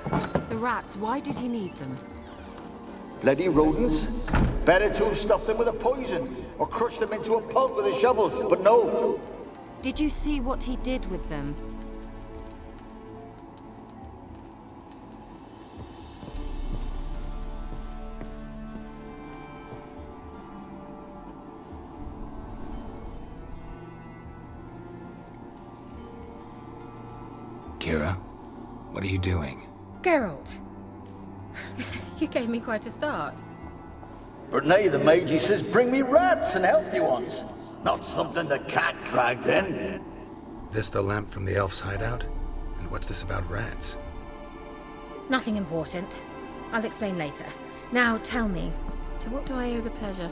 The rats, why did he need them? Bloody rodents. Better to have stuffed them with a poison, or crushed them into a pulp with a shovel, but no. Did you see what he did with them? Kira, what are you doing? Geralt. You gave me quite a start. But nay, the mage, he says, bring me rats and healthy ones. Not something the cat dragged in. This the lamp from the elf's hideout? And what's this about rats? Nothing important. I'll explain later. Now tell me, to what do I owe the pleasure?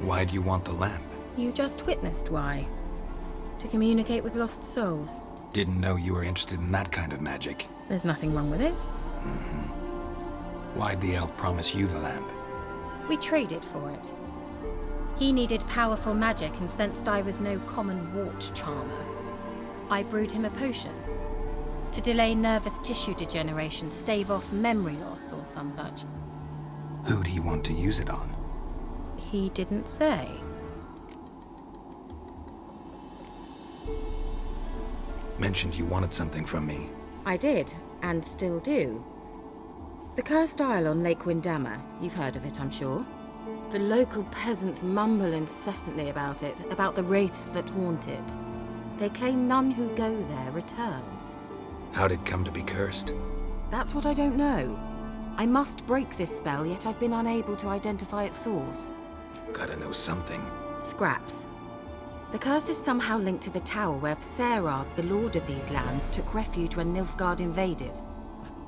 Why do you want the lamp? You just witnessed why. To communicate with lost souls. Didn't know you were interested in that kind of magic. There's nothing wrong with it. Why'd the elf promise you the lamp? We traded for it. He needed powerful magic and sensed I was no common wart charmer. I brewed him a potion. To delay nervous tissue degeneration, stave off memory loss or some such. Who'd he want to use it on? He didn't say. Mentioned you wanted something from me. I did, and still do. The Cursed Isle on Lake Windammer. You've heard of it, I'm sure. The local peasants mumble incessantly about it, about the wraiths that haunt it. They claim none who go there return. How'd it come to be cursed? That's what I don't know. I must break this spell, yet I've been unable to identify its source. Gotta know something. Scraps. The curse is somehow linked to the tower where Serard, the lord of these lands, took refuge when Nilfgaard invaded.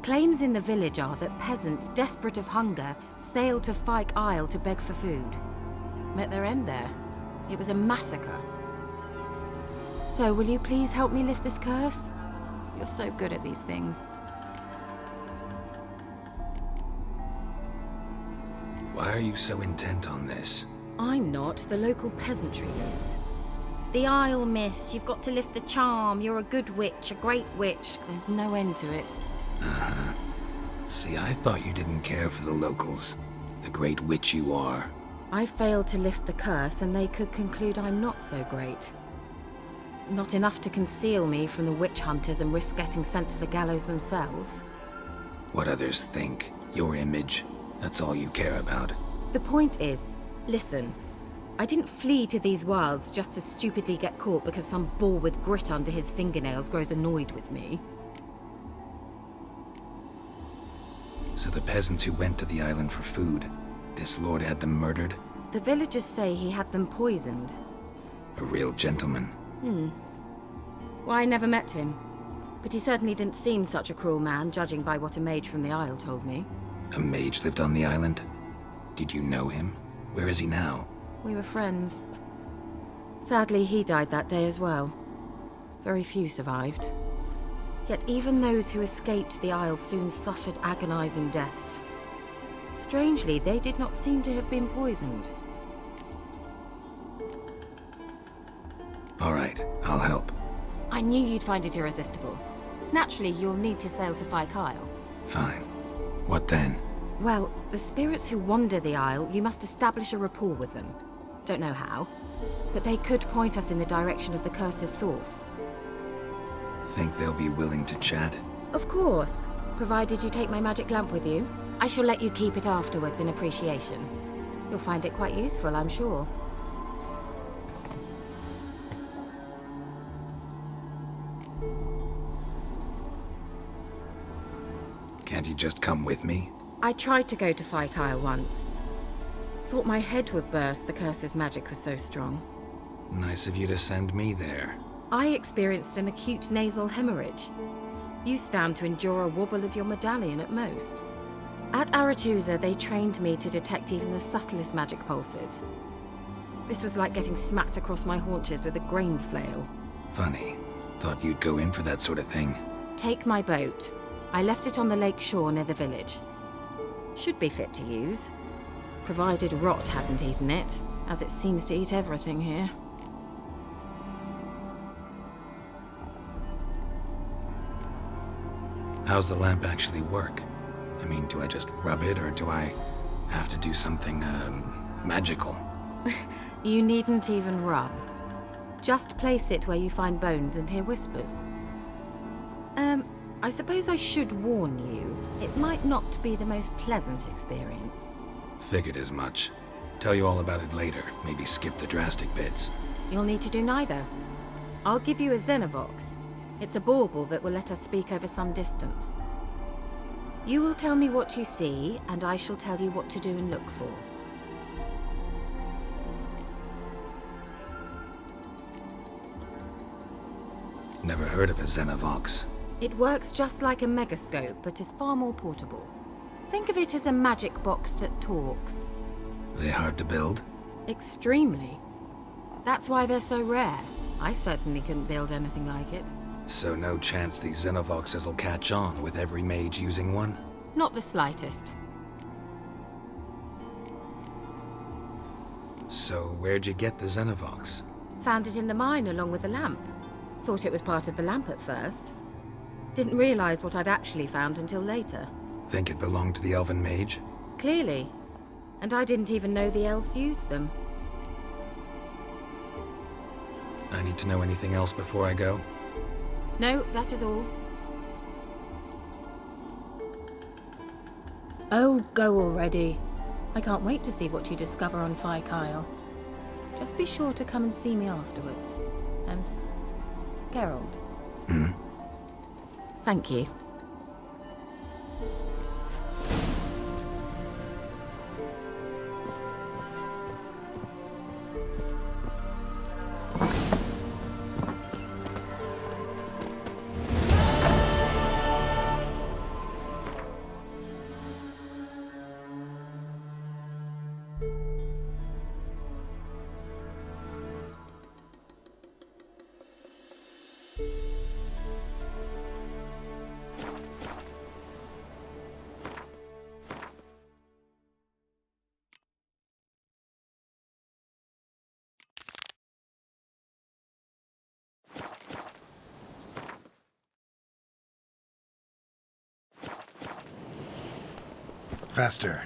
Claims in the village are that peasants, desperate of hunger, sailed to Fyke Isle to beg for food. Met their end there. It was a massacre. So, will you please help me lift this curse? You're so good at these things. Why are you so intent on this? I'm not. The local peasantry is. The Isle, miss. You've got to lift the charm. You're a good witch, a great witch. There's no end to it. See, I thought you didn't care for the locals. The great witch you are. I failed to lift the curse, and they could conclude I'm not so great. Not enough to conceal me from the witch hunters and risk getting sent to the gallows themselves. What others think, your image, that's all you care about. The point is, listen, I didn't flee to these wilds just to stupidly get caught because some boar with grit under his fingernails grows annoyed with me. So the peasants who went to the island for food, this lord had them murdered? The villagers say he had them poisoned. A real gentleman. Well, I never met him. But he certainly didn't seem such a cruel man, judging by what a mage from the Isle told me. A mage lived on the island? Did you know him? Where is he now? We were friends. Sadly, he died that day as well. Very few survived. Yet even those who escaped the Isle soon suffered agonizing deaths. Strangely, they did not seem to have been poisoned. All right, I'll help. I knew you'd find it irresistible. Naturally, you'll need to sail to Fyke Isle. Fine. What then? Well, the spirits who wander the Isle, you must establish a rapport with them. Don't know how, but they could point us in the direction of the curse's source. Think they'll be willing to chat? Of course, provided you take my magic lamp with you. I shall let you keep it afterwards in appreciation. You'll find it quite useful, I'm sure. Can't you just come with me? I tried to go to Fyke Isle once. Thought my head would burst, the curse's magic was so strong. Nice of you to send me there. I experienced an acute nasal hemorrhage. You stand to endure a wobble of your medallion at most. At Aretusa, they trained me to detect even the subtlest magic pulses. This was like getting smacked across my haunches with a grain flail. Funny. Thought you'd go in for that sort of thing. Take my boat. I left it on the lake shore near the village. Should be fit to use. Provided rot hasn't eaten it. as it seems to eat everything here. How's the lamp actually work? I mean, do I just rub it, or do I have to do something, magical? You needn't even rub. Just place it where you find bones and hear whispers. I suppose I should warn you, it might not be the most pleasant experience. Figured as much. Tell you all about it later, maybe skip the drastic bits. You'll need to do neither. I'll give you a Xenovox. It's a bauble that will let us speak over some distance. You will tell me what you see, and I shall tell you what to do and look for. Never heard of a Xenovox. It works just like a megascope, but is far more portable. Think of it as a magic box that talks. They hard to build? Extremely. That's why they're so rare. I certainly couldn't build anything like it. So no chance these Xenovoxes will catch on with every mage using one? Not the slightest. So where'd you get the Xenovox? Found it in the mine along with the lamp. Thought it was part of the lamp at first. Didn't realize what I'd actually found until later. Think it belonged to the elven mage? Clearly. And I didn't even know the elves used them. I need to know anything else before I go? No, that is all. Oh, go already. I can't wait to see what you discover on Phi Kyle. Just be sure to come and see me afterwards. And Geralt. Thank you. Faster.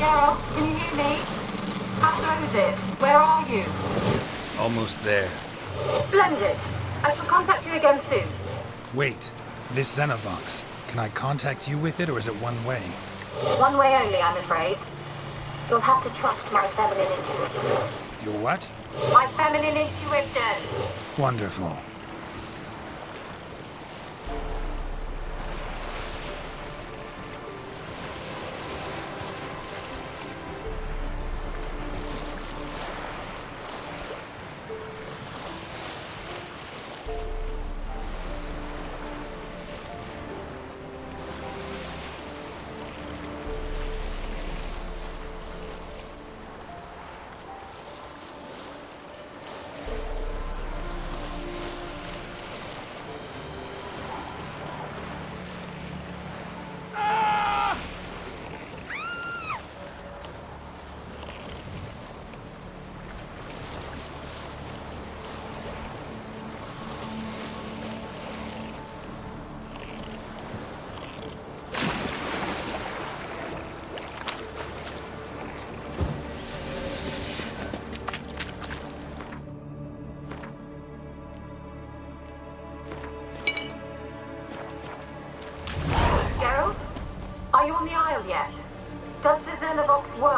Geralt, can you hear me? How goes it? Where are you? Almost there. Splendid. I shall contact you again soon. Wait, this Xenovox. Can I contact you with it, or is it one way? One way only, I'm afraid. You'll have to trust my feminine intuition. Your what? My feminine intuition. Wonderful.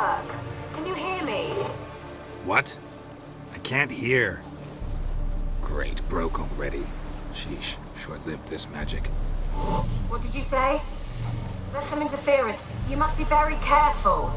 work. Can you hear me? What? I can't hear. Great, broke already. Sheesh, short-lived this magic. What did you say? There's some interference. You must be very careful.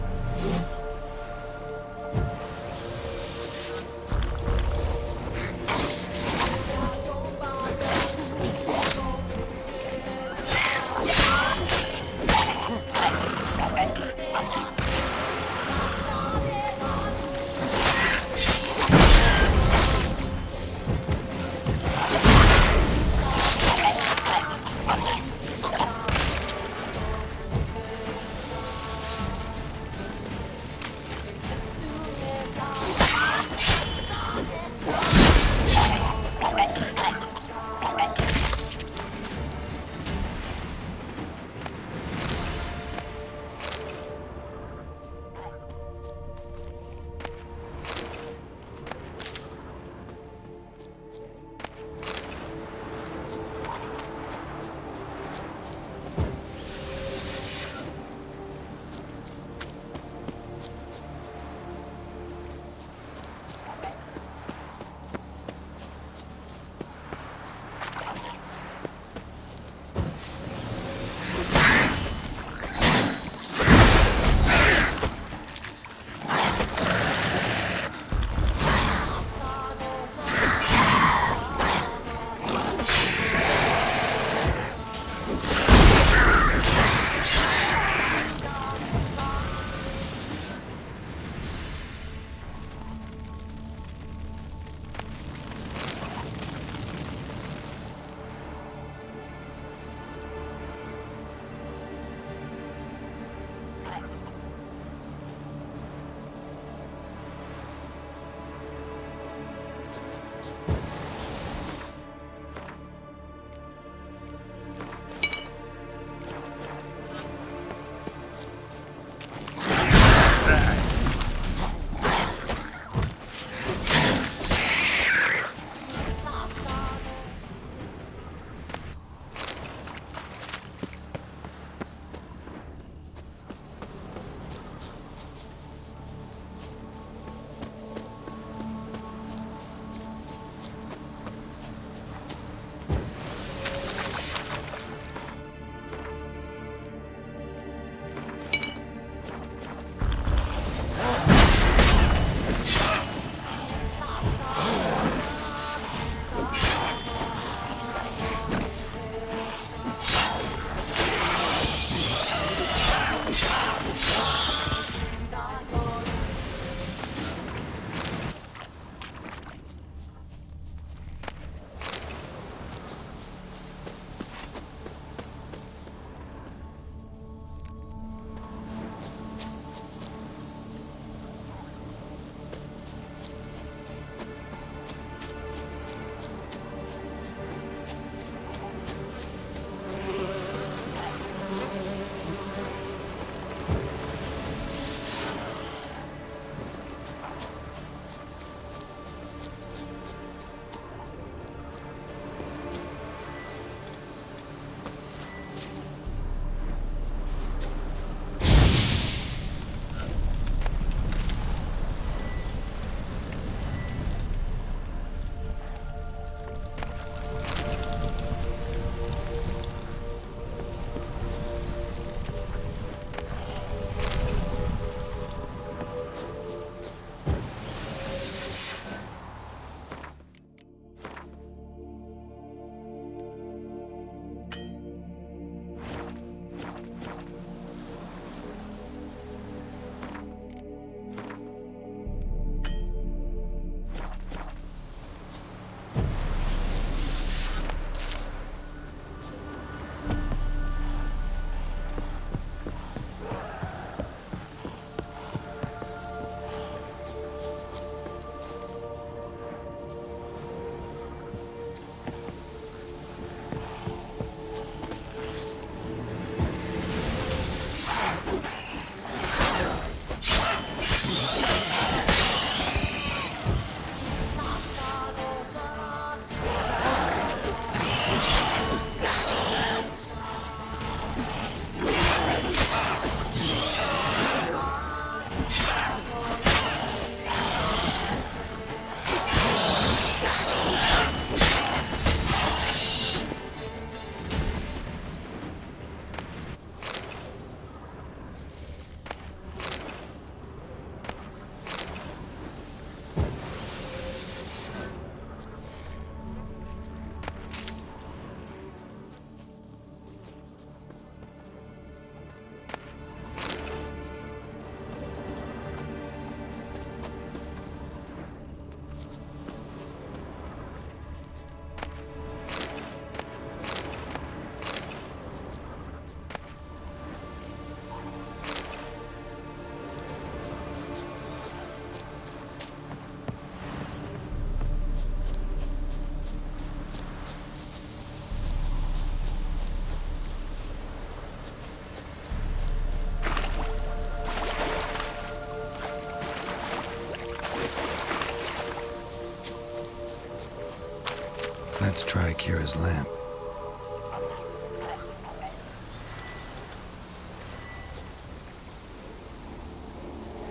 Let's try Kira's lamp.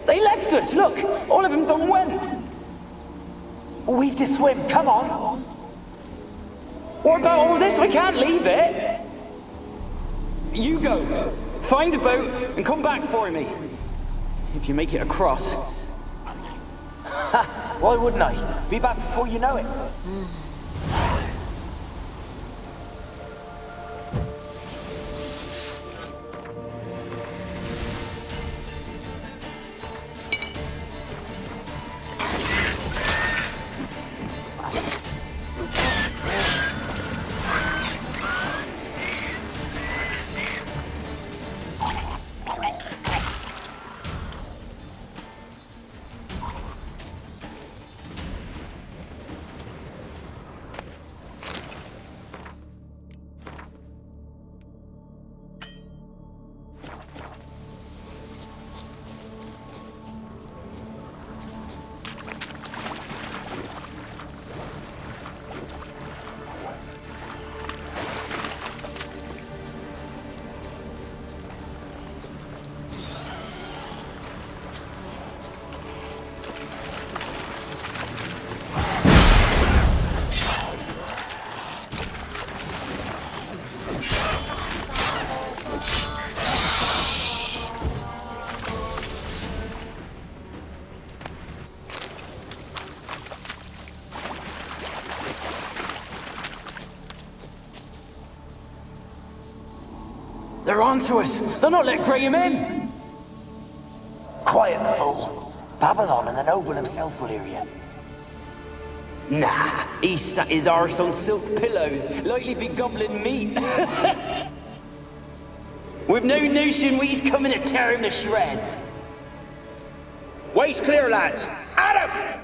They left us, look! All of them done went! We've to swim, come on! What about all this? I can't leave it! You go, find a boat and come back for me. If you make it across. Ha! Why wouldn't I? Be back before you know it. They're onto us. They'll not let Graham in. Quiet, fool. Babylon and the noble himself will hear you. Nah, he sat his arse on silk pillows, likely be gobbling meat. We've no notion we's coming to tear him to shreds. Waist clear, lads. Adam!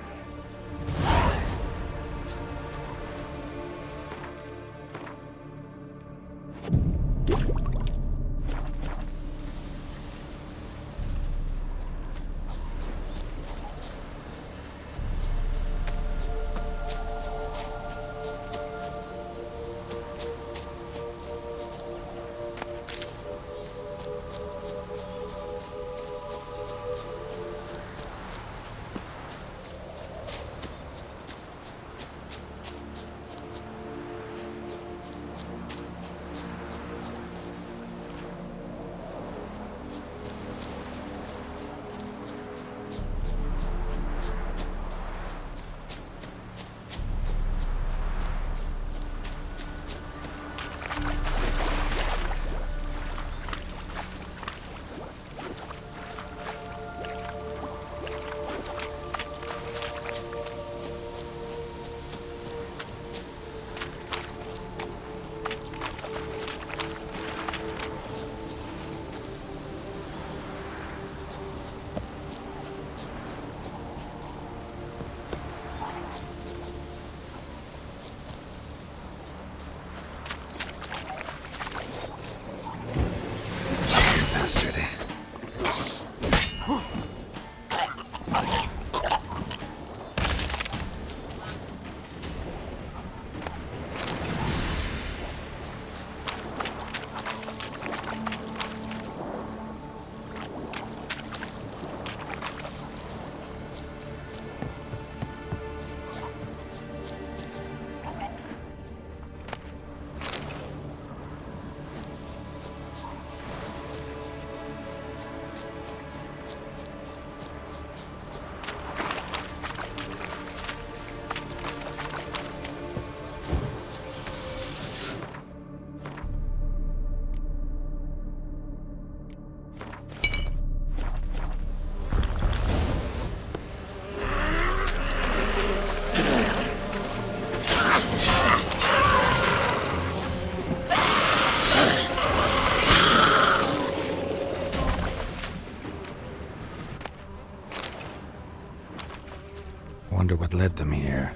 Wonder what led them here.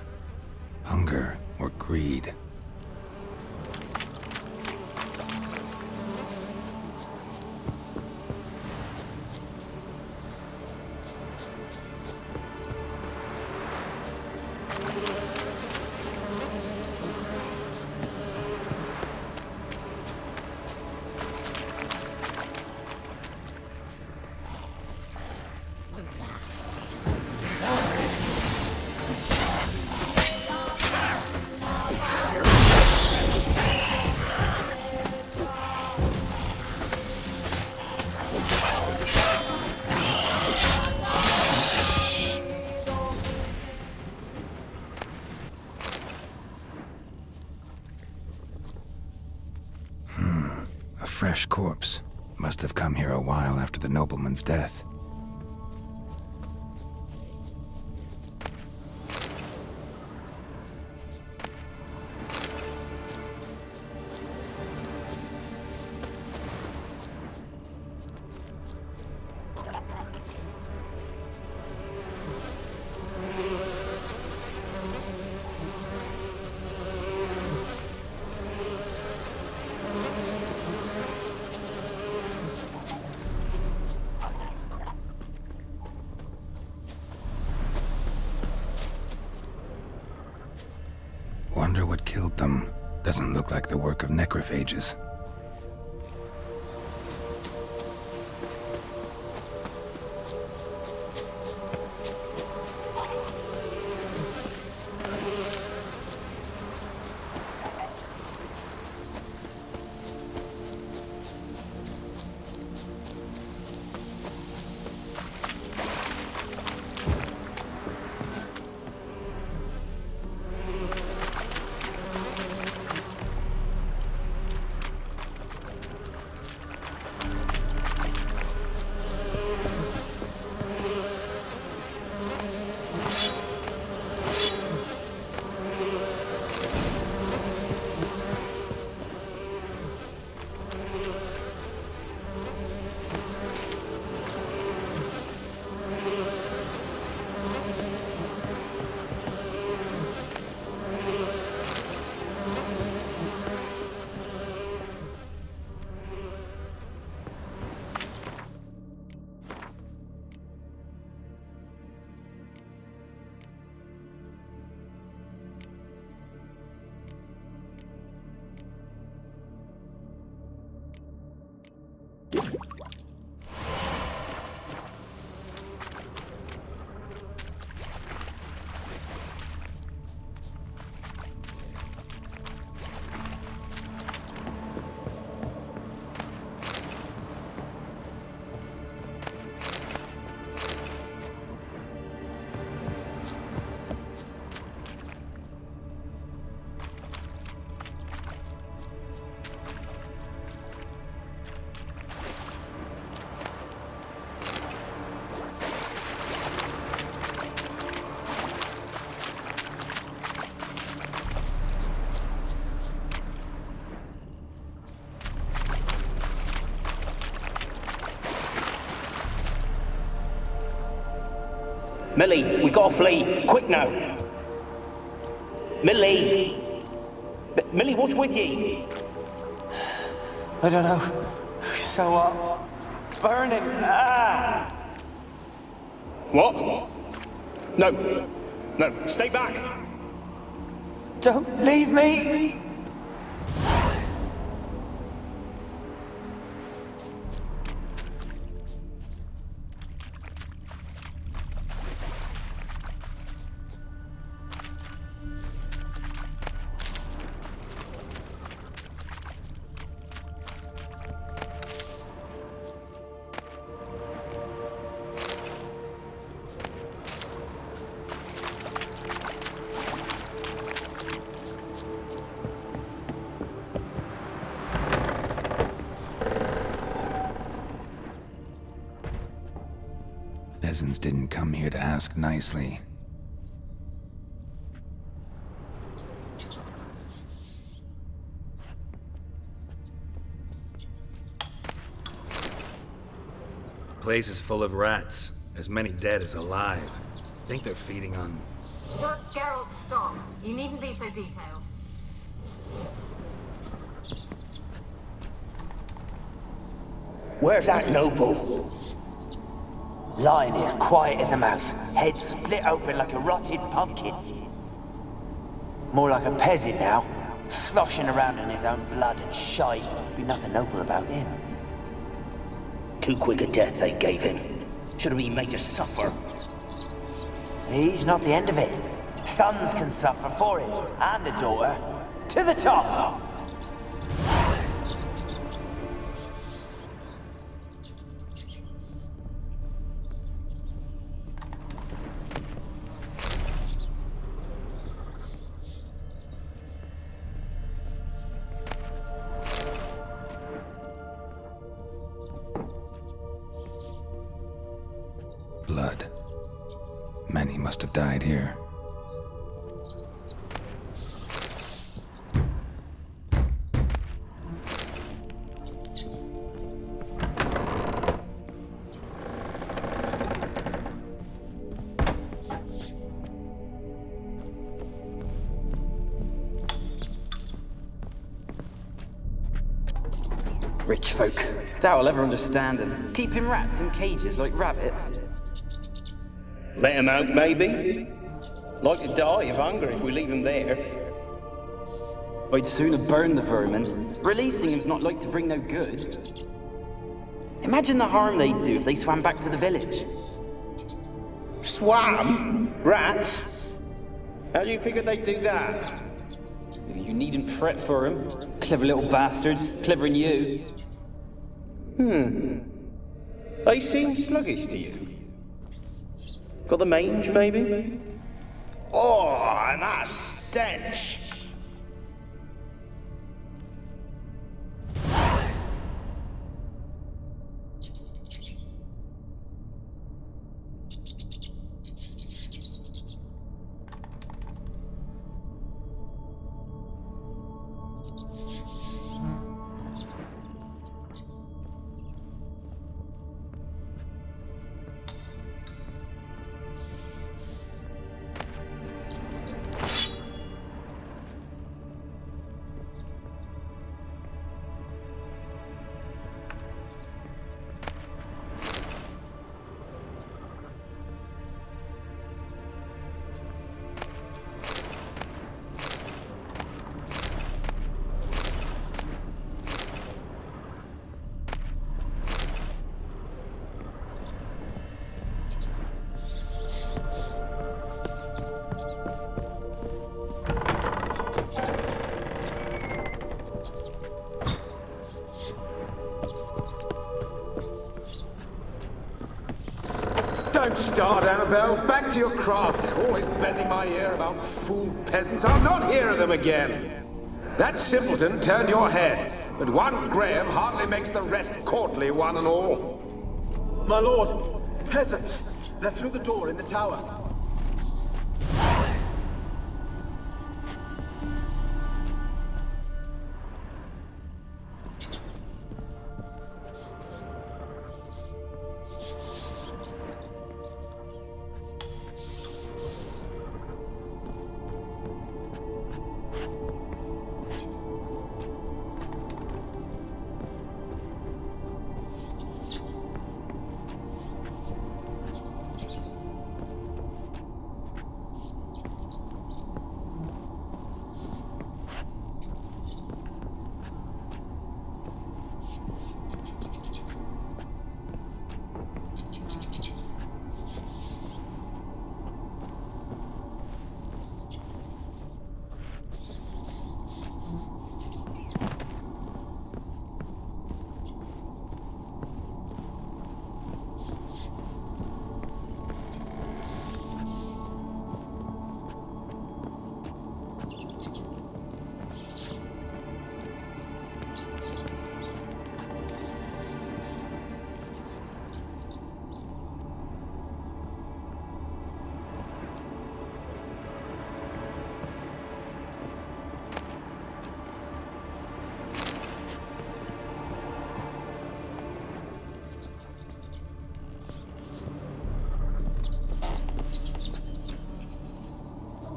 Hunger or greed. fresh corpse. Must have come here a while after the nobleman's death. Wonder what killed them. Doesn't look like the work of necrophages. Millie, we gotta flee. Quick now. Millie! Millie, what's with ye? I don't know. So, burning. Ah! What? No. No, stay back. Don't leave me. Peasants didn't come here to ask nicely. Place is full of rats. As many dead as alive. Think they're feeding on... That's Gerald's stock. You needn't be so detailed. Where's that noble? Lying here, quiet as a mouse, head split open like a rotted pumpkin. More like a peasant now, sloshing around in his own blood and shite. Be nothing noble about him. Too quick a death they gave him. Should have been made to suffer. He's not the end of it. Sons can suffer for it, and the daughter. To the top! Many must have died here. Rich folk. Doubt I'll ever understand them. Keeping rats in cages like rabbits. Let 'em out, maybe? Like to die of hunger if we leave 'em there. I'd sooner burn the vermin. Releasing him's not like to bring no good. Imagine the harm they'd do if they swam back to the village. Swam? Rats? How do you figure they'd do that? You needn't fret for 'em. Clever little bastards. Clever than you. They seem sluggish to you. Got the mange, maybe? Oh, and that stench! Don't start, Annabelle. Back to your craft. Always bending my ear about fool peasants. I'll not hear of them again. That simpleton turned your head, but one Graham hardly makes the rest courtly, one and all. My lord, peasants. They're through the door in the tower.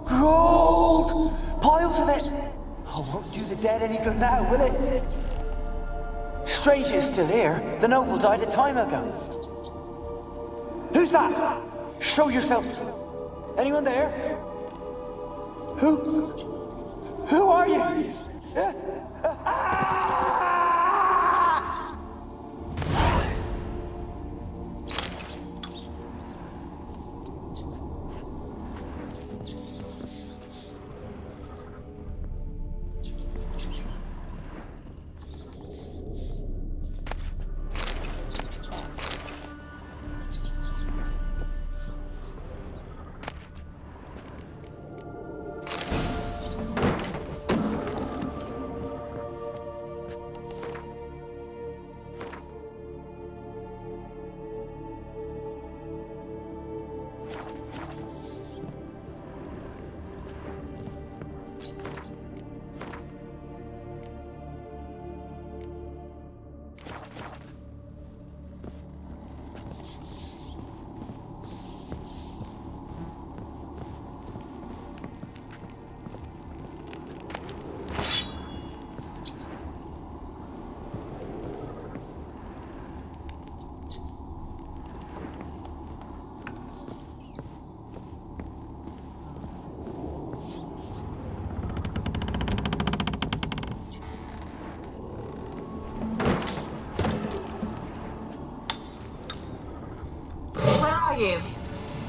Gold! Piles of it! Oh, won't do the dead any good now, will it? Strange it's still here. The noble died a time ago. Who's that? Show yourself. Anyone there? Who are you?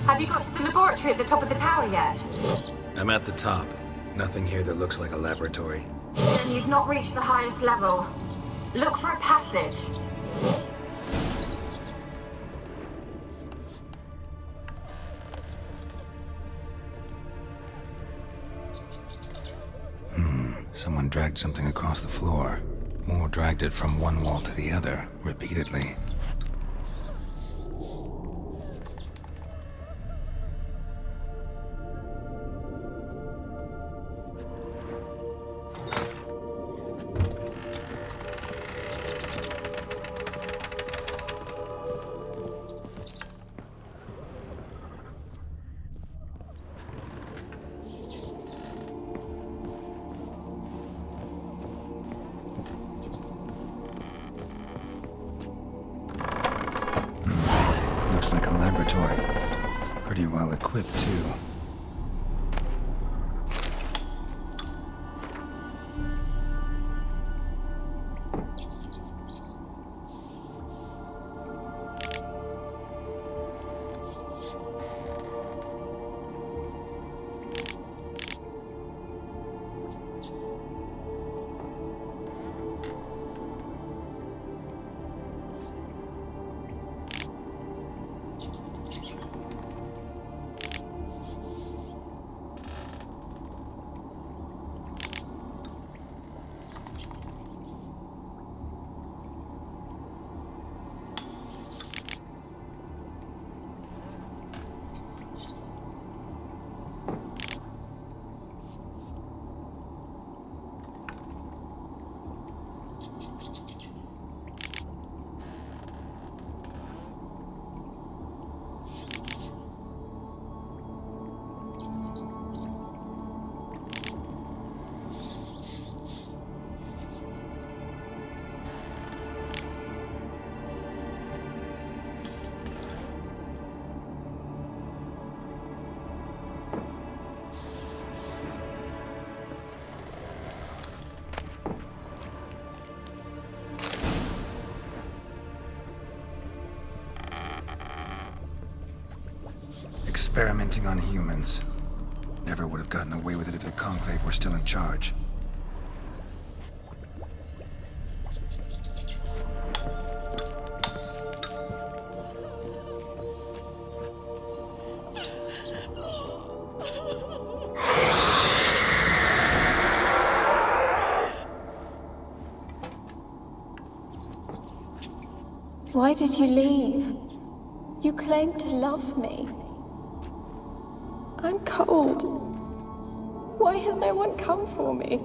Have you got to the laboratory at the top of the tower yet? I'm at the top. Nothing here that looks like a laboratory. Then you've not reached the highest level. Look for a passage. Someone dragged something across the floor. More dragged it from one wall to the other, repeatedly. Looks like a laboratory. Pretty well equipped, too. Experimenting on humans. Never would have gotten away with it if the Conclave were still in charge. Why did you leave? You claimed to love me. I'm cold. Why has no one come for me?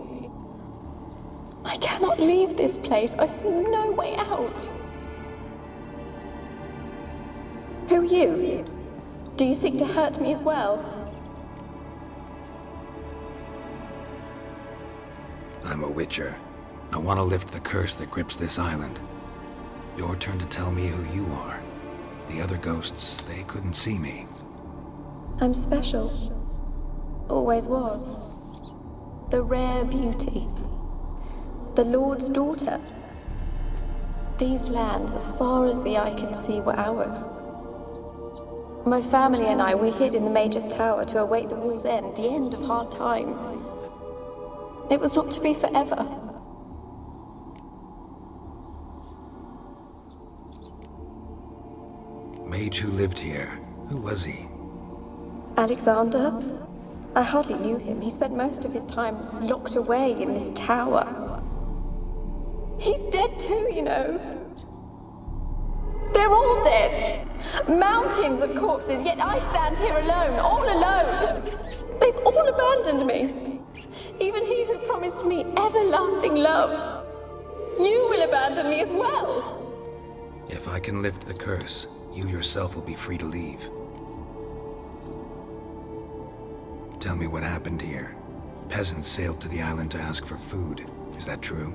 I cannot leave this place. I see no way out. Who are you? Do you seek to hurt me as well? I'm a Witcher. I want to lift the curse that grips this island. Your turn to tell me who you are. The other ghosts, they couldn't see me. I'm special. Always was. The rare beauty. The Lord's daughter. These lands, as far as the eye can see, were ours. My family and I, we hid in the Mage's Tower to await the war's end, the end of hard times. It was not to be forever. Mage who lived here. Who was he? Alexander? I hardly knew him. He spent most of his time locked away in this tower. He's dead too, you know. They're all dead. Mountains of corpses, yet I stand here alone, all alone. They've all abandoned me. Even he who promised me everlasting love. You will abandon me as well. If I can lift the curse, you yourself will be free to leave. Tell me what happened here. Peasants sailed to the island to ask for food. Is that true?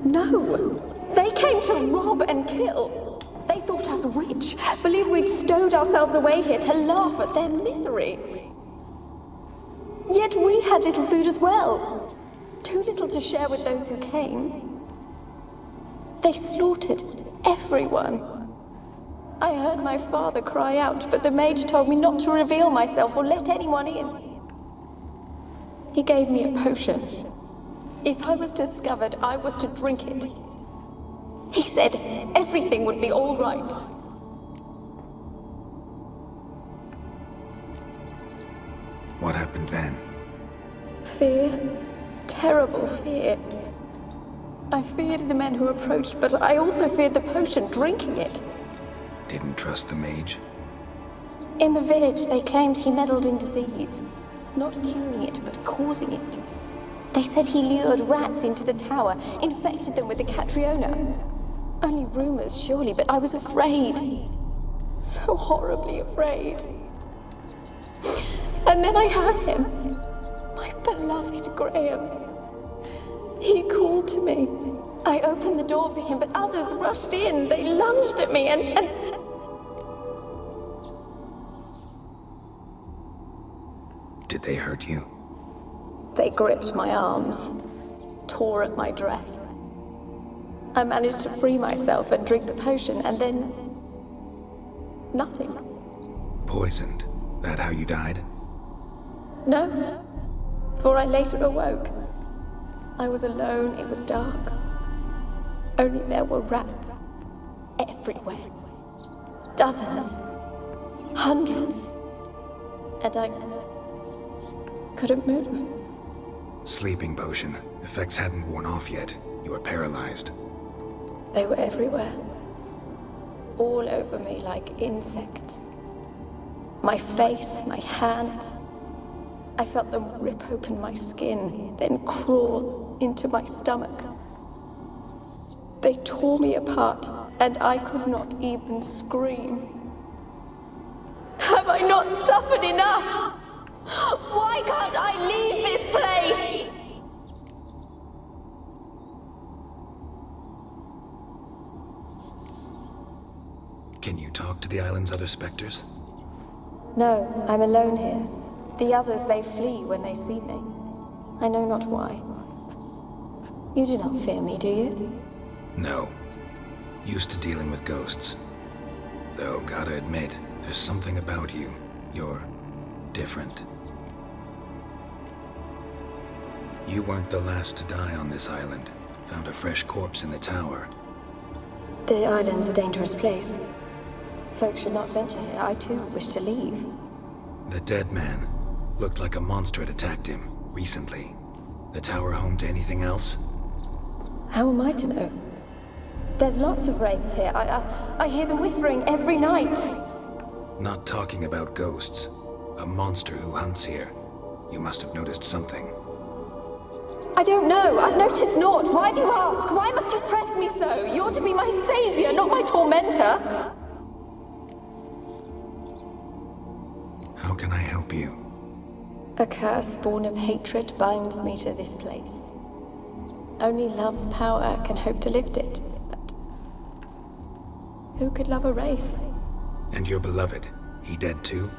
No. They came to rob and kill. They thought us rich, believed we'd stowed ourselves away here to laugh at their misery. Yet we had little food as well. Too little to share with those who came. They slaughtered everyone. I heard my father cry out, but the mage told me not to reveal myself or let anyone in. He gave me a potion. If I was discovered, I was to drink it. He said everything would be all right. What happened then? Fear. Terrible fear. I feared the men who approached, but I also feared the potion, drinking it. Didn't trust the mage? In the village, they claimed he meddled in disease. Not curing it, but causing it. They said he lured rats into the tower, infected them with the Catriona. Only rumors, surely, but I was afraid. So horribly afraid. And then I heard him. My beloved Graham. He called to me. I opened the door for him, but others rushed in. They lunged at me and... Did they hurt you? They gripped my arms, tore at my dress. I managed to free myself and drink the potion, and then... nothing. Poisoned? That how you died? No, for I later awoke. I was alone, it was dark. Only there were rats everywhere. Dozens. Hundreds. And I couldn't move. Sleeping potion. Effects hadn't worn off yet. You were paralyzed. They were everywhere. All over me like insects. My face, my hands. I felt them rip open my skin, then crawl into my stomach. They tore me apart, and I could not even scream. Have I not suffered enough? Why can't I leave this place? Can you talk to the island's other specters? No, I'm alone here. The others, they flee when they see me. I know not why. You do not fear me, do you? No. Used to dealing with ghosts. Though, gotta admit, there's something about you. You're different. You weren't the last to die on this island. Found a fresh corpse in the tower. The island's a dangerous place. Folk should not venture here. I too wish to leave. The dead man. Looked like a monster had attacked him, recently. The tower home to anything else? How am I to know? There's lots of wraiths here. I hear them whispering every night. Not talking about ghosts. A monster who hunts here. You must have noticed something. I don't know. I've noticed naught. Why do you ask? Why must you press me so? You're to be my savior, not my tormentor. How can I help you? A curse born of hatred binds me to this place. Only love's power can hope to lift it. But who could love a wraith? And your beloved, he dead too?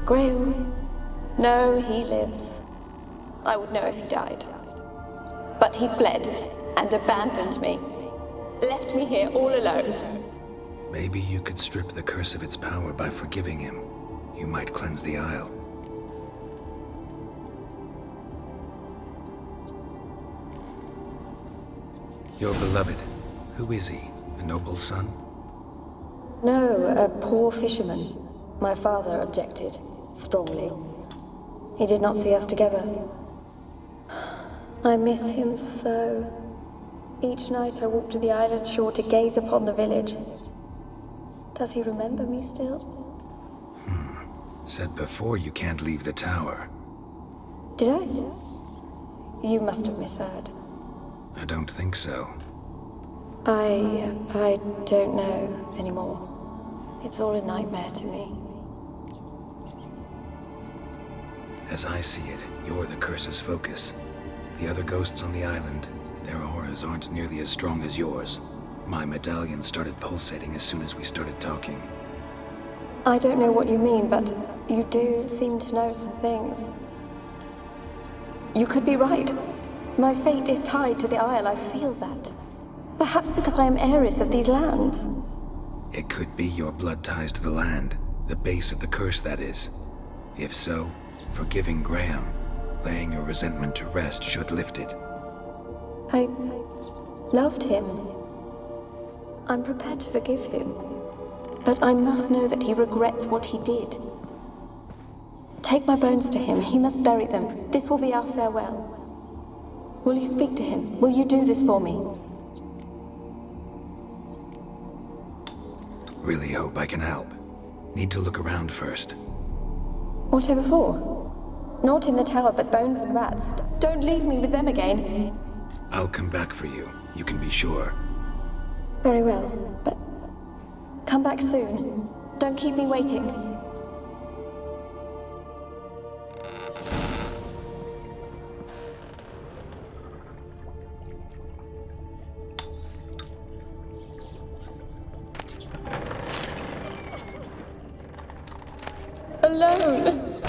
Graham? No, he lives. I would know if he died. But he fled and abandoned me. Left me here all alone. Maybe you could strip the curse of its power by forgiving him. You might cleanse the Isle. Your beloved, who is he? A noble son? No, a poor fisherman. My father objected, strongly. He did not see us together. I miss him so. Each night I walk to the island shore to gaze upon the village. Does he remember me still? Said before you can't leave the tower. Did I? You must have misheard. I don't think so. I don't know anymore. It's all a nightmare to me. As I see it, you're the curse's focus. The other ghosts on the island, their auras aren't nearly as strong as yours. My medallion started pulsating as soon as we started talking. I don't know what you mean, but you do seem to know some things. You could be right. My fate is tied to the Isle, I feel that. Perhaps because I am heiress of these lands. It could be your blood ties to the land, the base of the curse, that is. If so, forgiving Graham, laying your resentment to rest should lift it. I loved him. I'm prepared to forgive him. But I must know that he regrets what he did. Take my bones to him. He must bury them. This will be our farewell. Will you speak to him? Will you do this for me? Really hope I can help. Need to look around first. Whatever for? Not in the tower, but bones and rats. Don't leave me with them again. I'll come back for you. You can be sure. Very well, but come back soon. Don't keep me waiting. Alone.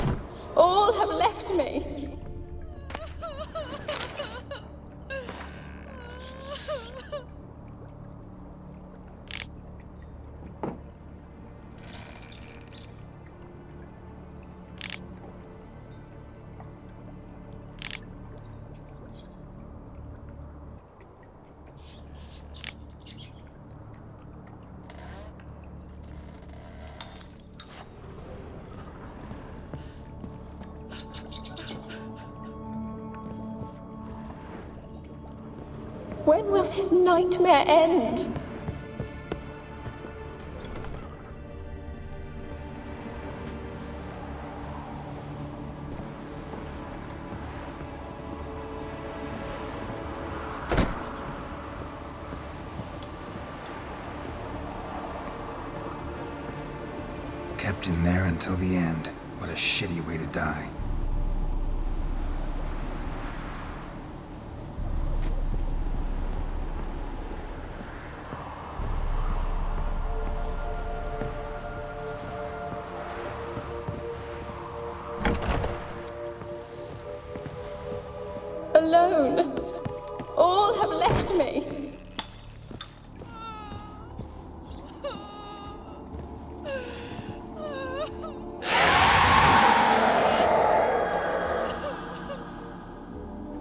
All have left me. When will this nightmare end? Kept in there until the end. What a shitty way to die. Alone. All have left me.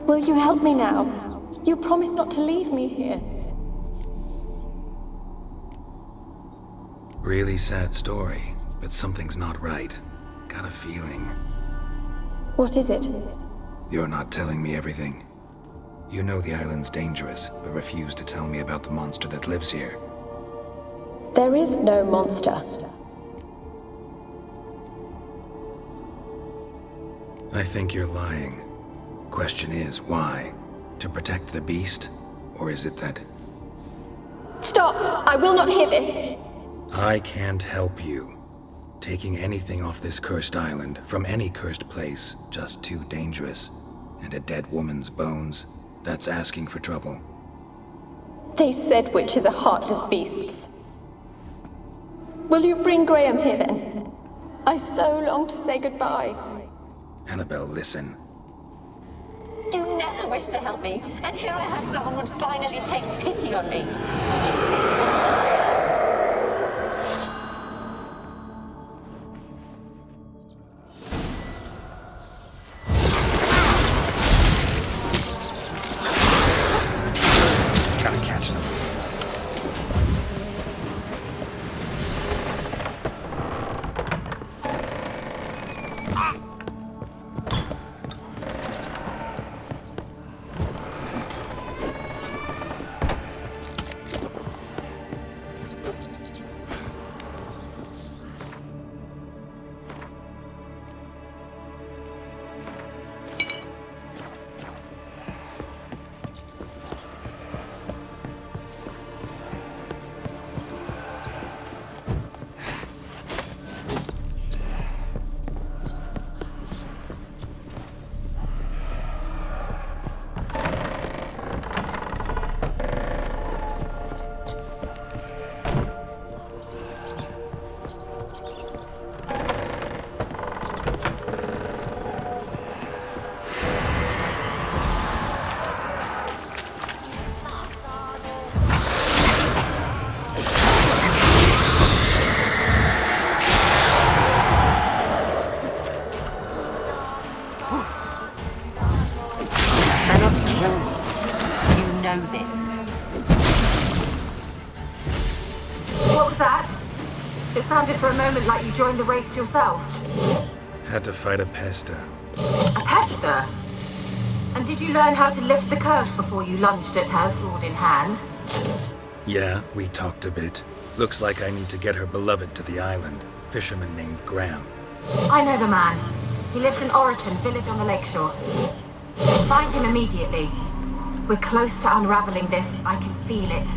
Will you help me now? You promised not to leave me here. Really sad story, but something's not right. Got a feeling. What is it? You're not telling me everything. You know the island's dangerous, but refuse to tell me about the monster that lives here. There is no monster. I think you're lying. Question is, why? To protect the beast? Or is it that... Stop! I will not hear this! I can't help you. Taking anything off this cursed island, from any cursed place, just too dangerous. And a dead woman's bones, that's asking for trouble. They said witches are heartless beasts. Will you bring Graham here then? I so long to say goodbye. Annabelle, listen. You never wished to help me, and here I have someone would finally take pity on me. Such a big woman that I am. Gotta catch them. sounded for a moment like you joined the Wraiths yourself. Had to fight a pester. A pester? And did you learn how to lift the curse before you lunged at her, sword in hand? Yeah, we talked a bit. Looks like I need to get her beloved to the island. Fisherman named Graham. I know the man. He lives in Oriton, village on the lakeshore. Find him immediately. We're close to unraveling this. I can feel it.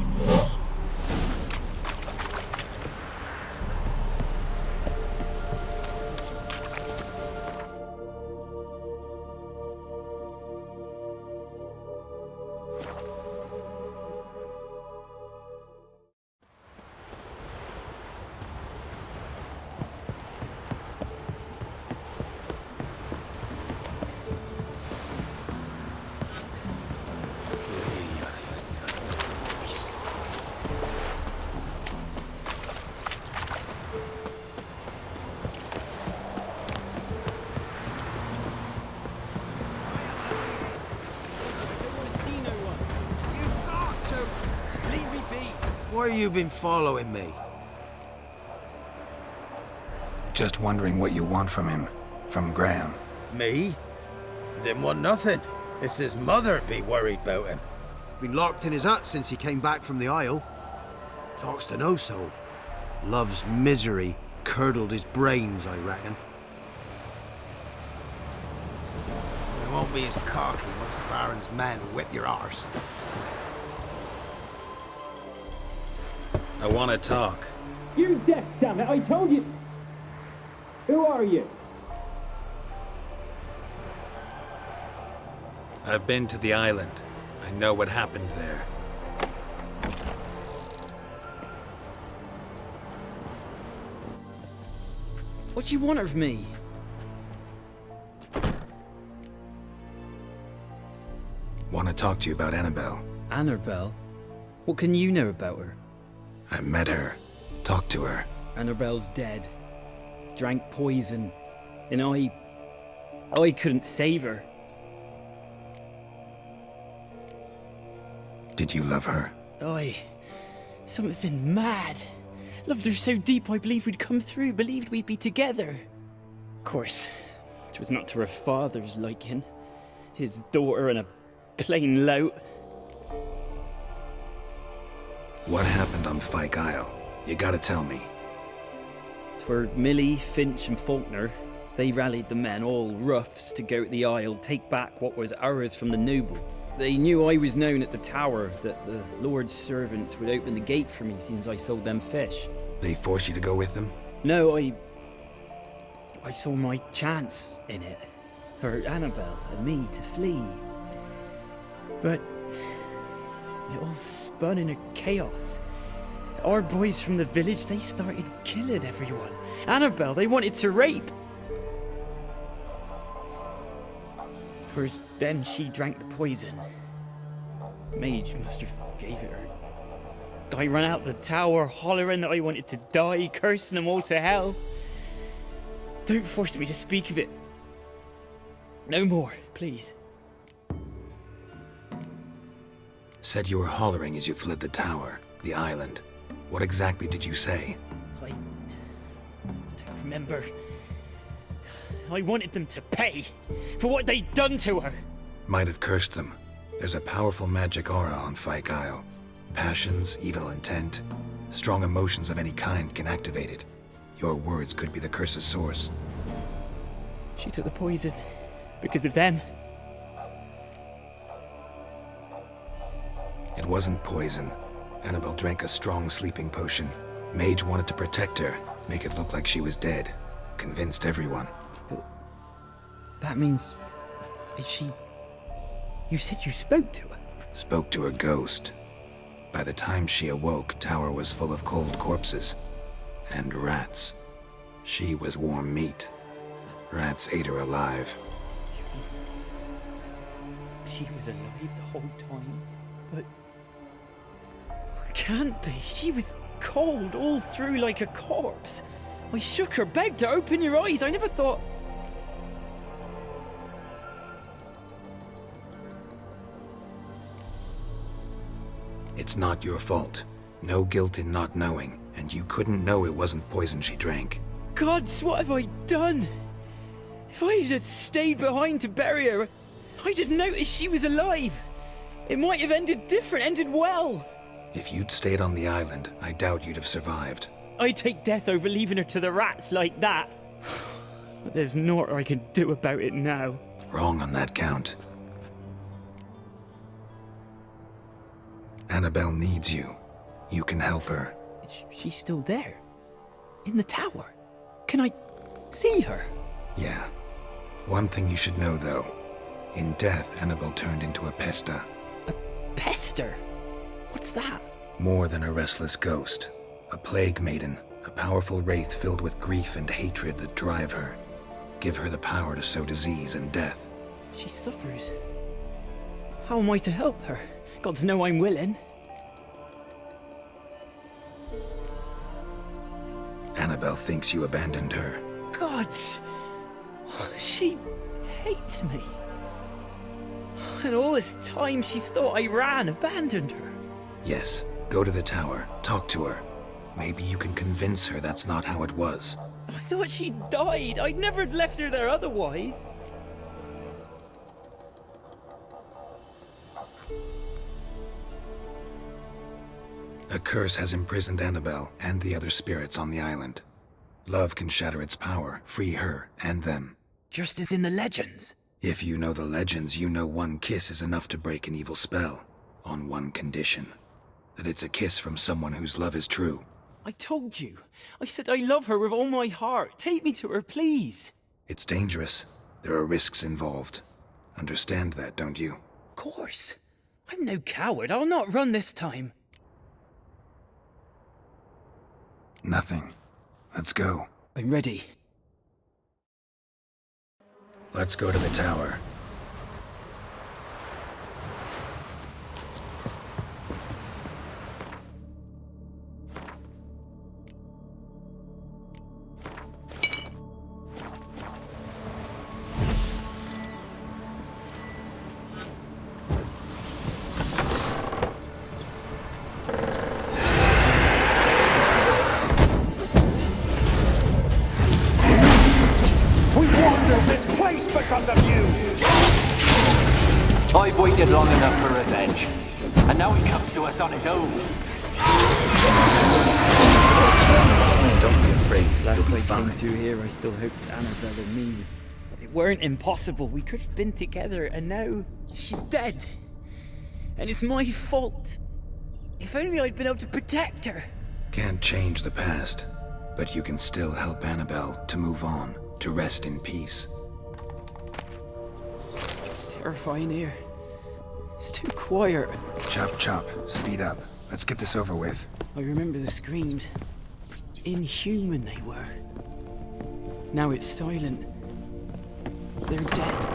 Why you been following me? Just wondering what you want from him. From Graham. Me? Didn't want nothing. It's his mother be worried about him. Been locked in his hut since he came back from the Isle. Talks to no soul. Love's misery curdled his brains, I reckon. It won't be as cocky once the Baron's men whip your arse. I want to talk. You're deaf, damn it! I told you. Who are you? I've been to the island. I know what happened there. What do you want of me? Want to talk to you about Annabelle. Annabelle? What can you know about her? I met her. Talked to her. Annabelle's dead. Drank poison. And I couldn't save her. Did you love her? Something mad. Loved her so deep I believed we'd come through, believed we'd be together. Of course, it was not to her father's liking. His daughter and a plain lout. What happened on Fyke Isle? You gotta tell me. 'Twere Millie, Finch and Faulkner. They rallied the men, all roughs, to go to the Isle, take back what was ours from the noble. They knew I was known at the tower, that the Lord's servants would open the gate for me since I sold them fish. They forced you to go with them? No, I saw my chance in it. For Annabelle and me to flee. But it all spun in a chaos. Our boys from the village, they started killing everyone. Annabelle, they wanted to rape. First, then she drank the poison. Mage must have gave it her. I ran out the tower hollering that I wanted to die, cursing them all to hell. Don't force me to speak of it. No more, please. Said you were hollering as you fled the tower, the island. What exactly did you say? I don't remember. I wanted them to pay for what they'd done to her. Might have cursed them. There's a powerful magic aura on Fyke Isle. Passions, evil intent, strong emotions of any kind can activate it. Your words could be the curse's source. She took the poison because of them. It wasn't poison. Annabelle drank a strong sleeping potion. Mage wanted to protect her, make it look like she was dead. Convinced everyone. But that means... You said you spoke to her? Spoke to her ghost. By the time she awoke, Tower was full of cold corpses. And rats. She was warm meat. Rats ate her alive. She was alive the whole time? But... Can't be. She was cold all through like a corpse. I shook her, begged her, open your eyes. I never thought... It's not your fault. No guilt in not knowing, and you couldn't know it wasn't poison she drank. Gods, what have I done? If I had stayed behind to bury her, I'd have noticed she was alive. It might have ended well. If you'd stayed on the island, I doubt you'd have survived. I'd take death over leaving her to the rats like that. But there's naught I can do about it now. Wrong on that count. Annabelle needs you. You can help her. She's still there? In the tower? Can I see her? Yeah. One thing you should know, though. In death, Annabelle turned into a pesta. A pester? What's that? More than a restless ghost. A plague maiden. A powerful wraith filled with grief and hatred that drive her. Give her the power to sow disease and death. She suffers. How am I to help her? Gods know I'm willing. Annabelle thinks you abandoned her. Gods! She hates me. And all this time she's thought I abandoned her. Yes, go to the tower, talk to her. Maybe you can convince her that's not how it was. I thought she died. I'd never have left her there otherwise. A curse has imprisoned Annabelle and the other spirits on the island. Love can shatter its power, free her and them. Just as in the legends. If you know the legends, you know one kiss is enough to break an evil spell. On one condition. That it's a kiss from someone whose love is true. I told you. I said I love her with all my heart. Take me to her, please. It's dangerous. There are risks involved. Understand that, don't you? Of course. I'm no coward. I'll not run this time. Nothing. Let's go. I'm ready. Let's go to the tower. I've waited long enough for revenge, and now he comes to us on his own. Don't be afraid. Last You'll be I fine. came through here, I still hoped Annabelle and me it weren't impossible. We could have been together, and now she's dead. And it's my fault. If only I'd been able to protect her. Can't change the past, but you can still help Annabelle to move on, to rest in peace. It's terrifying here. It's too quiet. Chop, chop. Speed up. Let's get this over with. I remember the screams. Inhuman they were. Now it's silent. They're dead.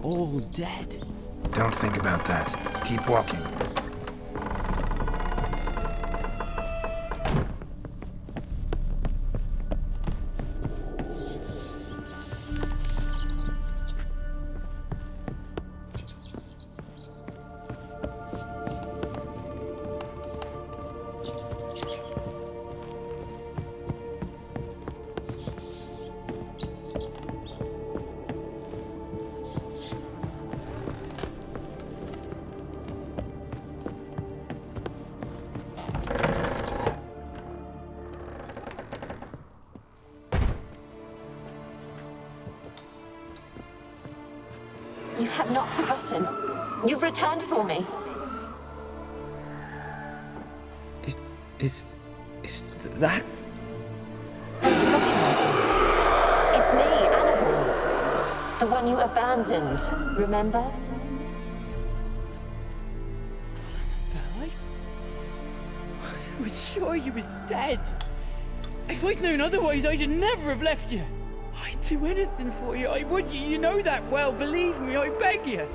All dead. Don't think about that. Keep walking. You have not forgotten. You've returned for me. Is that? Don't you recognize me? It's me, Annabelle. The one you abandoned, remember? I was sure you was dead. If I'd known otherwise, I'd never have left you. I'd do anything for you. I would. You know that well. Believe me, I beg you.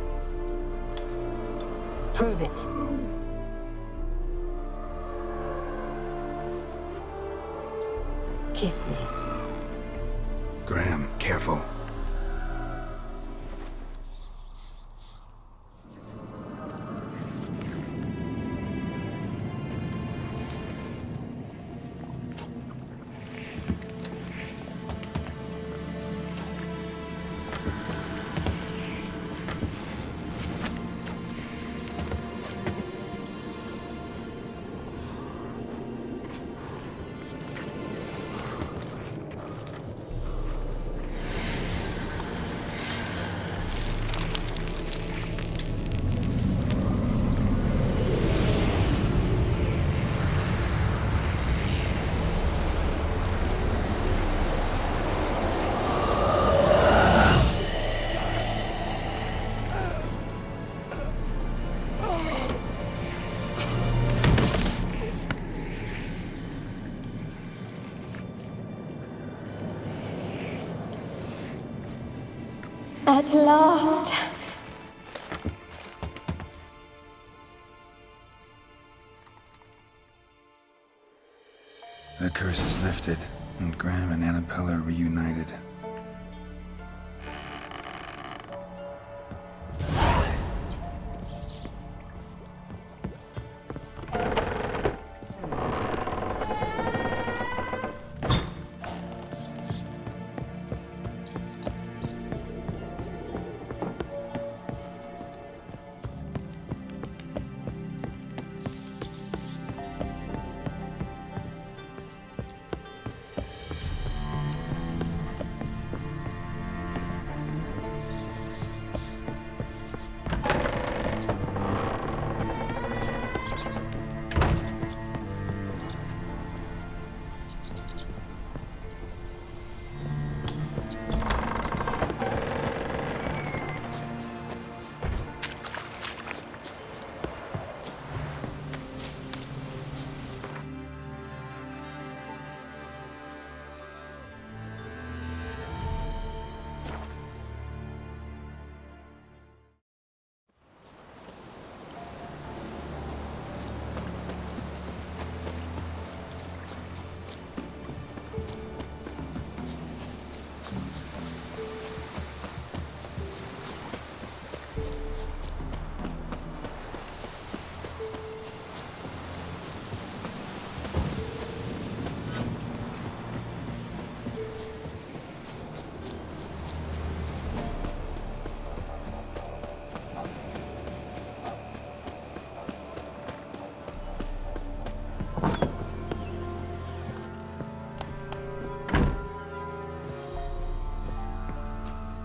Prove it. Kiss me. Graham, careful. At last. The curse is lifted, and Graham and Annabelle are reunited.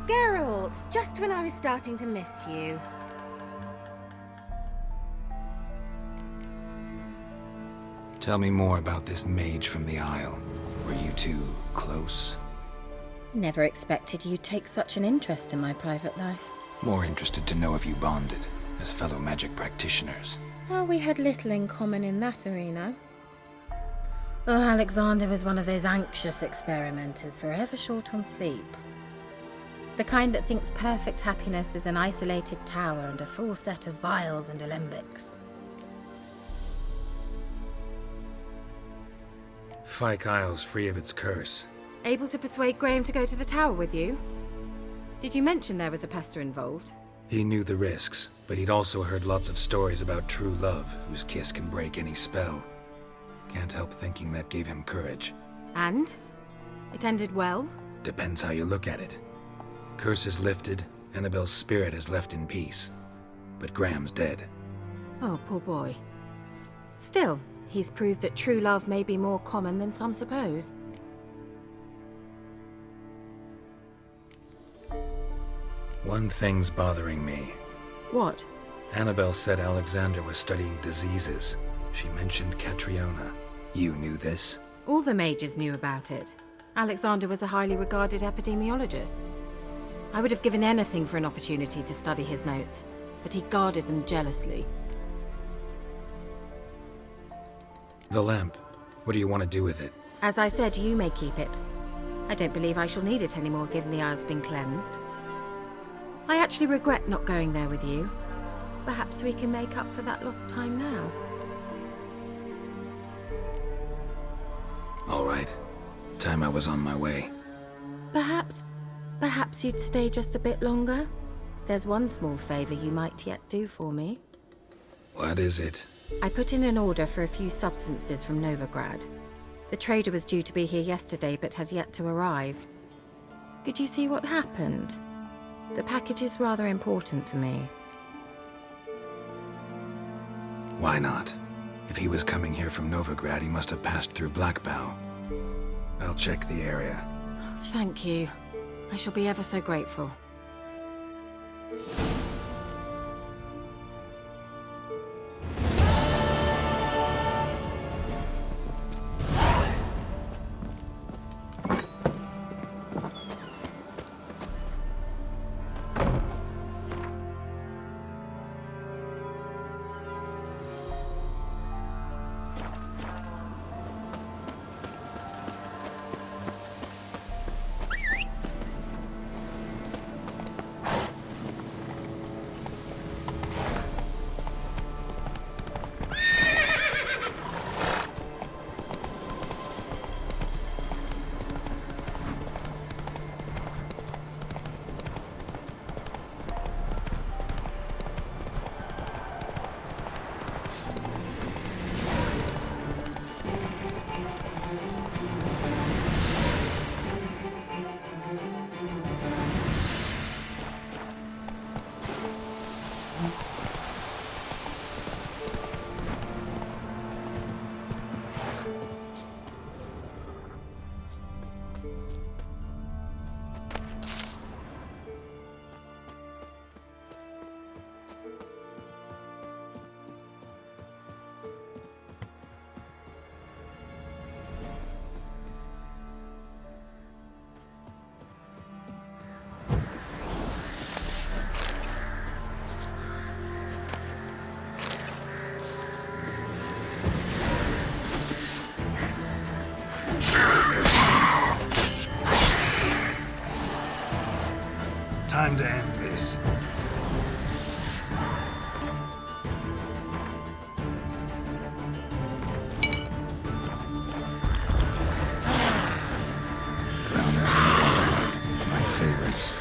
Geralt, just when I was starting to miss you. Tell me more about this mage from the Isle. Were you two close? Never expected you'd take such an interest in my private life. More interested to know if you bonded as fellow magic practitioners. Well, we had little in common in that arena. Oh, Alexander was one of those anxious experimenters, forever short on sleep. The kind that thinks perfect happiness is an isolated tower and a full set of vials and alembics. Fyke Isle's free of its curse. Able to persuade Graham to go to the tower with you? Did you mention there was a pester involved? He knew the risks, but he'd also heard lots of stories about true love, whose kiss can break any spell. Can't help thinking that gave him courage. And? It ended well? Depends how you look at it. Curse is lifted, Annabelle's spirit is left in peace. But Graham's dead. Oh, poor boy. Still, he's proved that true love may be more common than some suppose. One thing's bothering me. What? Annabelle said Alexander was studying diseases. She mentioned Catriona. You knew this? All the mages knew about it. Alexander was a highly regarded epidemiologist. I would have given anything for an opportunity to study his notes, but he guarded them jealously. The lamp. What do you want to do with it? As I said, you may keep it. I don't believe I shall need it anymore, given the Isle's been cleansed. I actually regret not going there with you. Perhaps we can make up for that lost time now. All right. Time I was on my way. Perhaps you'd stay just a bit longer? There's one small favor you might yet do for me. What is it? I put in an order for a few substances from Novigrad. The trader was due to be here yesterday, but has yet to arrive. Could you see what happened? The package is rather important to me. Why not? If he was coming here from Novigrad, he must have passed through Blackbough. I'll check the area. Thank you. I shall be ever so grateful. Time to end this. Grounders and my favorites.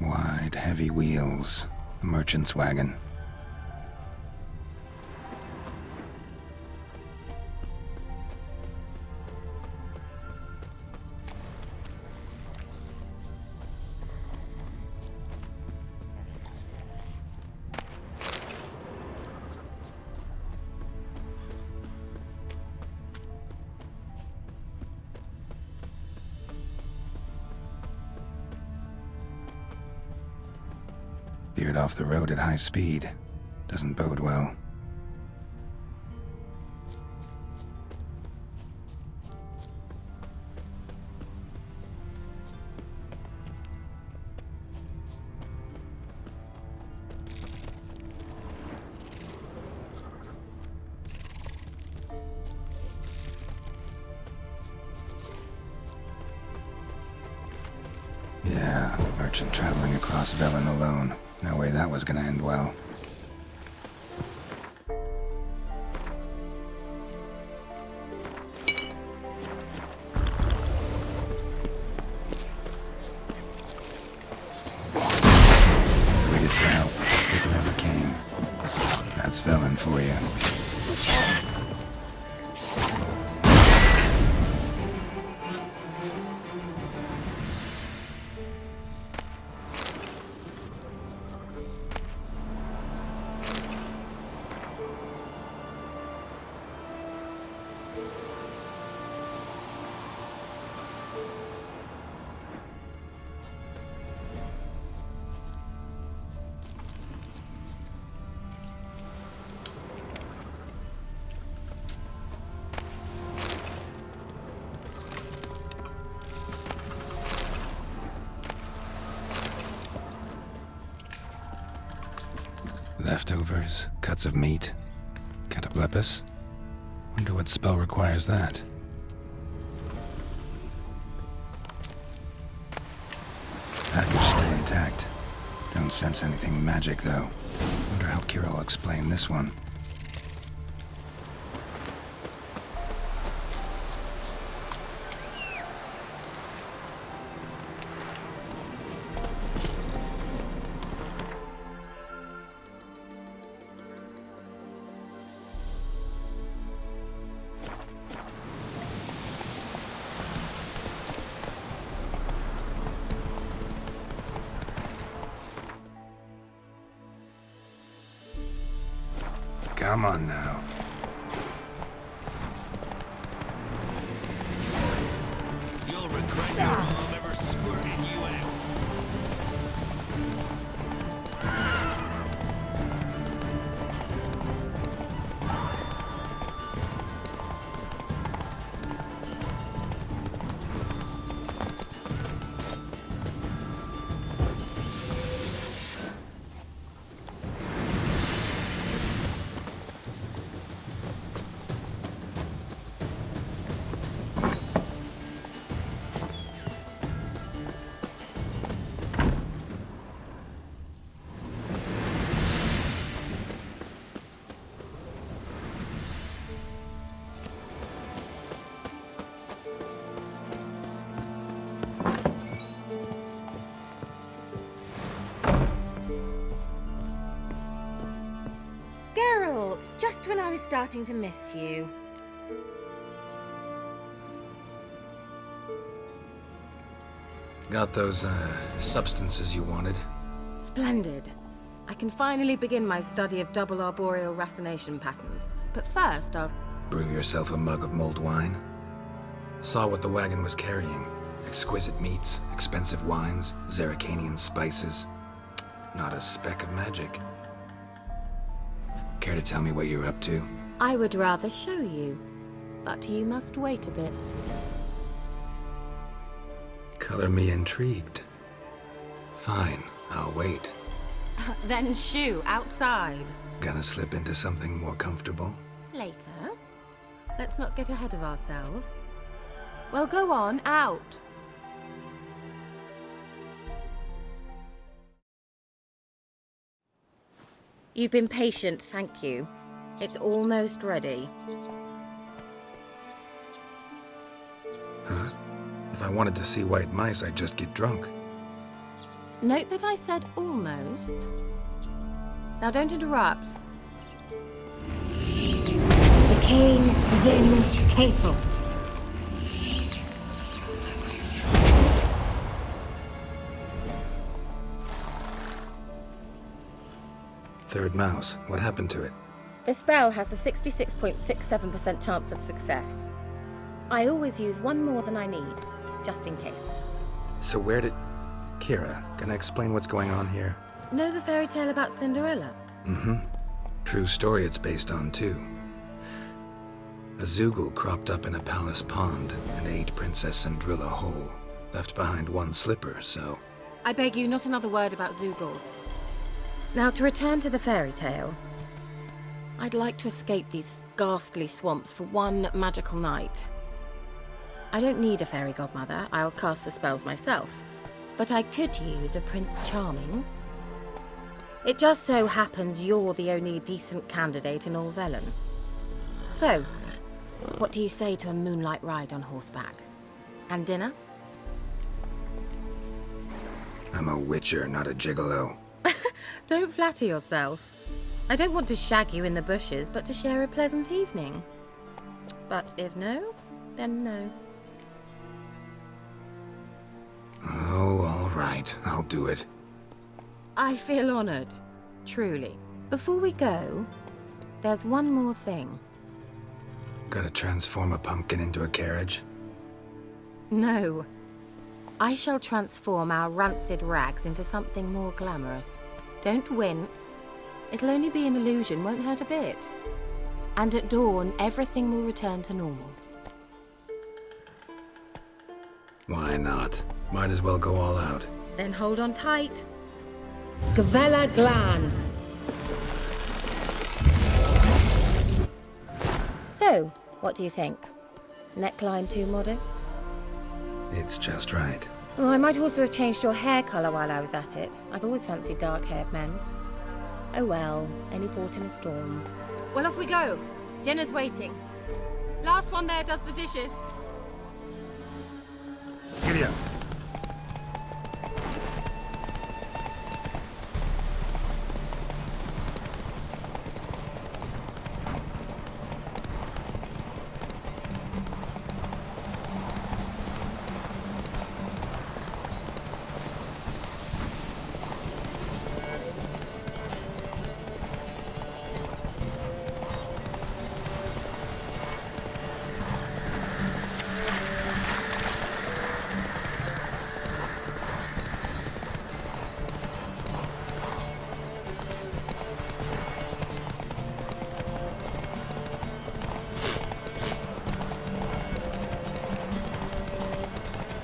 Wide, heavy wheels. A merchant's wagon. Veered off the road at high speed. Doesn't bode well. Yeah, merchant traveling across Velen alone. No way that was gonna end well. Waited for help. It never came. That's Velen for you. Leftovers, cuts of meat, cataplepis. Wonder what spell requires that. Package still intact. Don't sense anything magic though. Wonder how Kira will explain this one. Come on now. You'll regret your mom ever squirted you out. Geralt, just when I was starting to miss you. Got those, substances you wanted? Splendid. I can finally begin my study of double arboreal racination patterns. But first, I'll... Brew yourself a mug of mulled wine? Saw what the wagon was carrying. Exquisite meats, expensive wines, Zerrikanian spices. Not a speck of magic. Care to tell me what you're up to? I would rather show you, but you must wait a bit. Color me intrigued. Fine, I'll wait. Then shoo, outside. Gonna slip into something more comfortable? Later. Let's not get ahead of ourselves. Well, go on, out. You've been patient, thank you. It's almost ready. Huh? If I wanted to see white mice, I'd just get drunk. Note that I said almost. Now don't interrupt. Decaying within Castle. Third mouse. What happened to it? The spell has a 66.67% chance of success. I always use one more than I need, just in case. So where did... Kira, can I explain what's going on here? Know the fairy tale about Cinderella? Mm-hmm. True story it's based on, too. A Zoogle cropped up in a palace pond and ate Princess Cinderella whole. Left behind one slipper, so... I beg you, not another word about Zoogles. Now, to return to the fairy tale. I'd like to escape these ghastly swamps for one magical night. I don't need a fairy godmother, I'll cast the spells myself. But I could use a Prince Charming. It just so happens you're the only decent candidate in all Velen. So, what do you say to a moonlight ride on horseback? And dinner? I'm a witcher, not a gigolo. Don't flatter yourself. I don't want to shag you in the bushes, but to share a pleasant evening. But if no, then no. Oh, all right. I'll do it. I feel honored. Truly. Before we go, there's one more thing. Gotta transform a pumpkin into a carriage? No. I shall transform our rancid rags into something more glamorous. Don't wince. It'll only be an illusion, won't hurt a bit. And at dawn, everything will return to normal. Why not? Might as well go all out. Then hold on tight. Gavella Glan. So, what do you think? Neckline too modest? It's just right. Oh, I might also have changed your hair colour while I was at it. I've always fancied dark-haired men. Oh well, any port in a storm. Well, off we go. Dinner's waiting. Last one there does the dishes. Giddy up.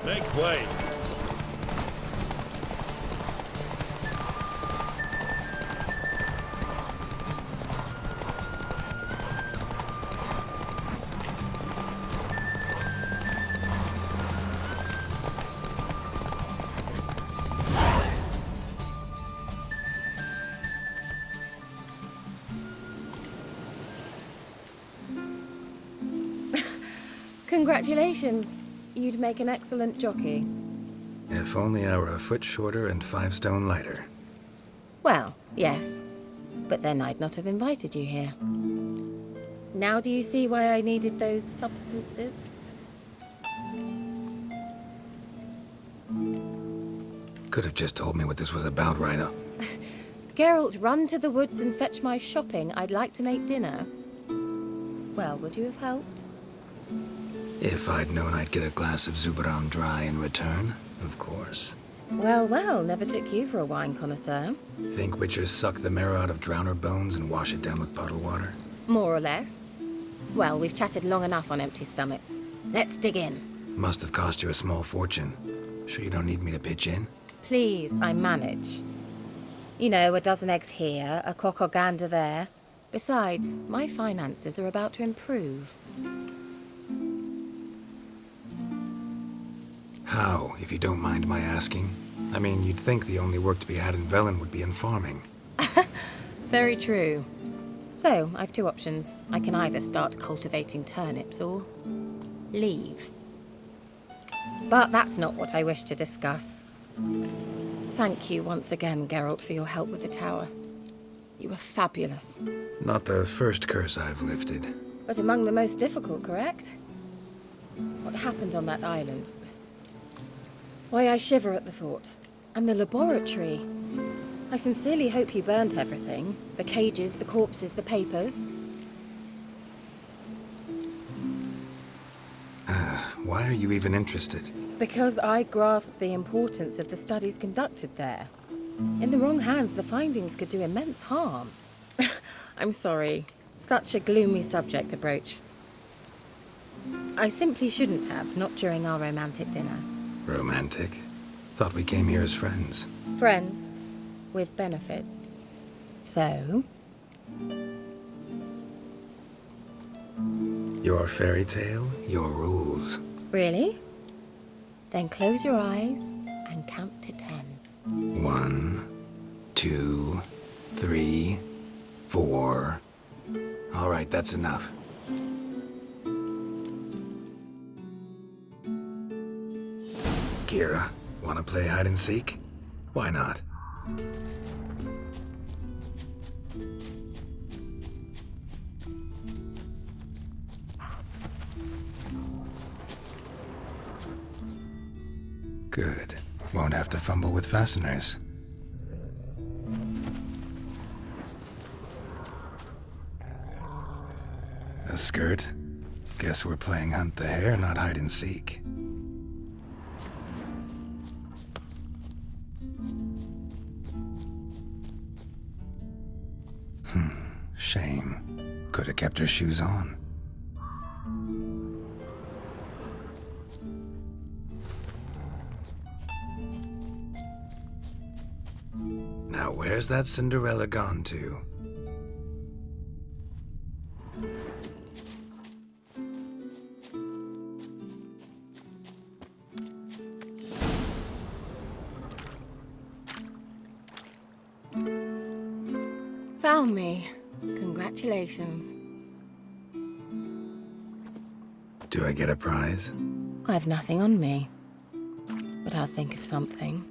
Make way. Congratulations. You'd make an excellent jockey. If only I were a foot shorter and 5 stone lighter. Well, yes. But then I'd not have invited you here. Now do you see why I needed those substances? Could have just told me what this was about right up. Geralt, run to the woods and fetch my shopping. I'd like to make dinner. Well, would you have helped? If I'd known I'd get a glass of Zubaran dry in return, of course. Well, well, never took you for a wine connoisseur. Think witchers suck the marrow out of drowner bones and wash it down with puddle water? More or less. Well, we've chatted long enough on empty stomachs. Let's dig in. Must have cost you a small fortune. Sure you don't need me to pitch in? Please, I manage. You know, a dozen eggs here, a cock or gander there. Besides, my finances are about to improve. How, if you don't mind my asking? I mean, you'd think the only work to be had in Velen would be in farming. Very true. So, I've two options. I can either start cultivating turnips or leave. But that's not what I wish to discuss. Thank you once again, Geralt, for your help with the tower. You were fabulous. Not the first curse I've lifted. But among the most difficult, correct? What happened on that island? Why, I shiver at the thought. And the laboratory. I sincerely hope you burnt everything. The cages, the corpses, the papers. Why are you even interested? Because I grasped the importance of the studies conducted there. In the wrong hands, the findings could do immense harm. I'm sorry. Such a gloomy subject to broach. I simply shouldn't have, not during our romantic dinner. Romantic? Thought we came here as friends. Friends. With benefits. So? Your fairy tale, your rules. Really? Then close your eyes and count to 10. 1, 2, 3, 4. All right, that's enough. Kira, wanna play hide and seek? Why not? Good. Won't have to fumble with fasteners. A skirt? Guess we're playing hunt the hare, not hide and seek. Shame. Could have kept her shoes on. Now where's that Cinderella gone to? Found me. Congratulations. Do I get a prize? I've nothing on me. But I'll think of something.